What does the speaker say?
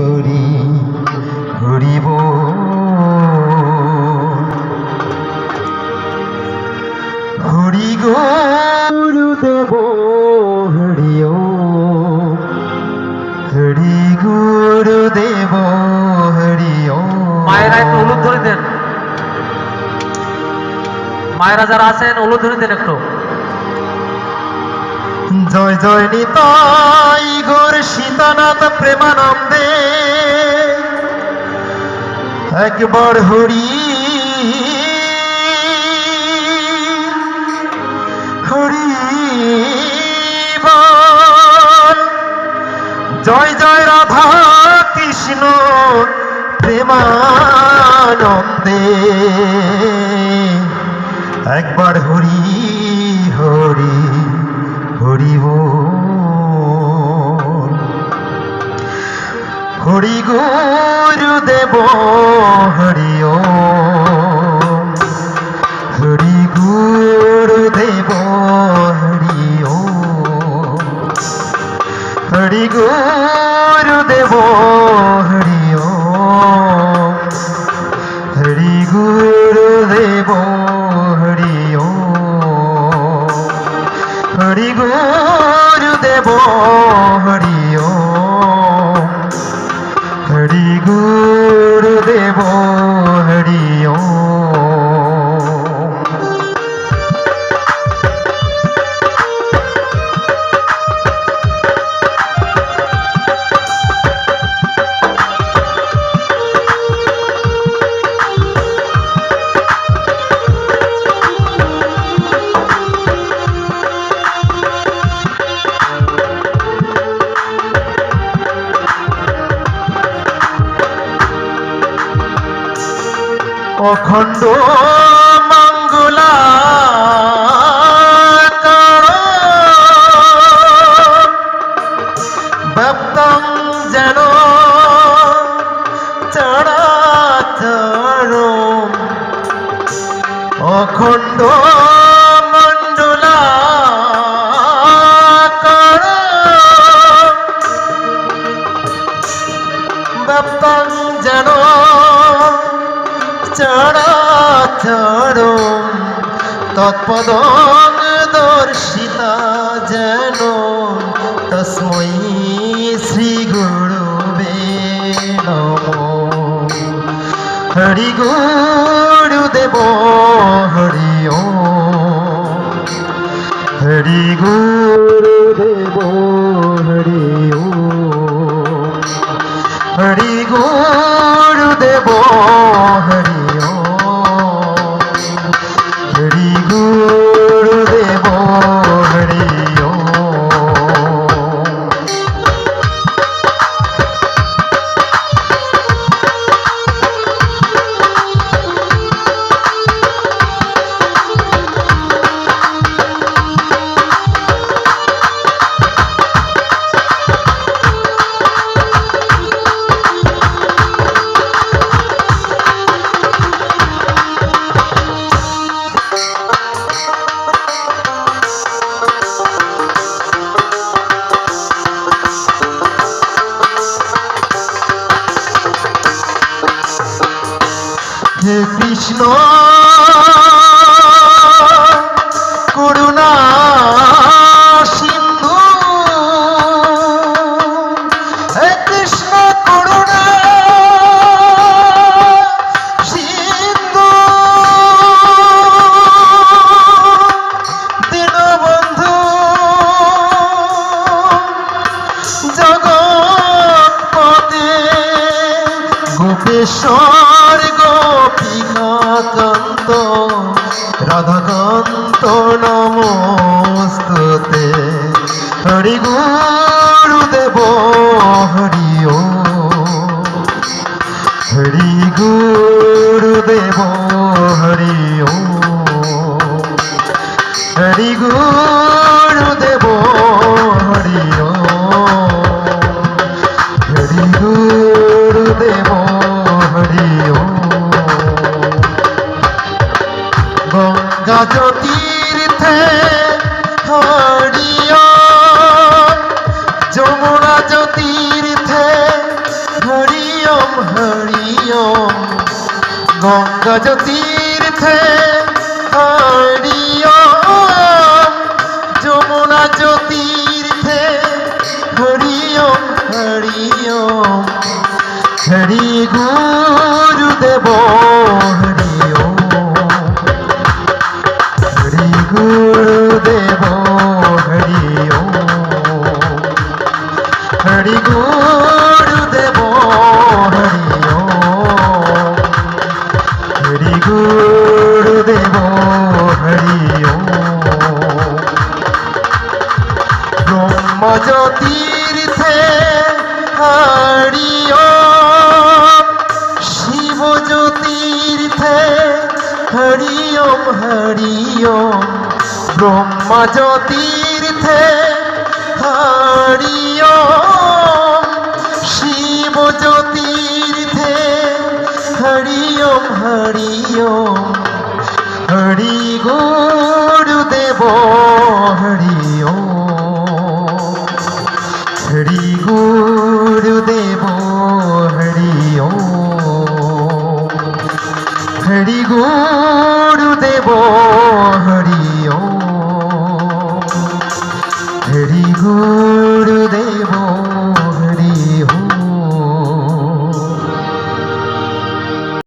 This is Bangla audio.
হরি হরি বল হরি গুরুদেব হরি ওম হরি গুরুদেব হরি ওম। মায়েরা একটু হলুদ ধরে দেন, মায়েরা যারা আছেন হলুদ ধরে দেন একটু। জয় জয় নিতাই গৌর সীতানাথ প্রেমানন্দে একবার হরি হরি বল। জয় জয় রাধা কৃষ্ণ প্রেমানন্দে একবার হরি হরি হরি বল হরি গুরুদেব হরি ওম হরি গুরুদেব হরি ওম হরি গুরুদেব হরি ওম হরি গুরুদেব হরি ওম হরি গুরুদেব হরি ওম হরি গুরুদেব হরি ওম। অখণ্ড মঙ্গলা ব্যপ্তং যেন চরাচর অখণ্ড মণ্ডলা ব্যপ্তং যেন চরাচরম তৎপদং দর্শিতা যেন তস্मै শ্রী গুরুবে নমঃ। হরি গুরুদেব হরি ওম হরি গুরুদেব হরি ওম হরি গুরুদেব হরি ওম হরি গুরুদেব হরি ওম। হে কৃষ্ণ করুণা সিন্ধু হে কৃষ্ণ করুণা সিন্ধু দীনবন্ধু জগৎপতে গোপেশ্বর গোপিকাকান্ত রাধাকান্ত নমস্তুতে। হরি গুরুদেব হরি ওম হরি গুরুদেব হরি ওম হরি গুরুদেব হরি ওম হরি গুরুদেব হরি ওম। গঙ্গা জ্যোতির্থে হরি ওম যমুনা জ্যোতির্থে হরি ওম গঙ্গা তীর্থে হরি ওম যমুনা তীর্থে হরি ওম হরি গুরুদেব হরি ওম হরি গুরুদেব হরি ওম হরি গুরুদেব হরি ওম হরি গুরুদেব হরি ওম ব্রহ্মজ্যোতির্থে হরি ওম শিব জ্যোতির্থে হরি ওম ব্রহ্মজ্যোতির্থে হরি ওম শিব জ্যোতির্থে হরি ওম হরি গুরুদেব হরি ওম হরি গুরুদেব হরি ওম হরি গুরুদেব হরি ওম হরি গুরুদেব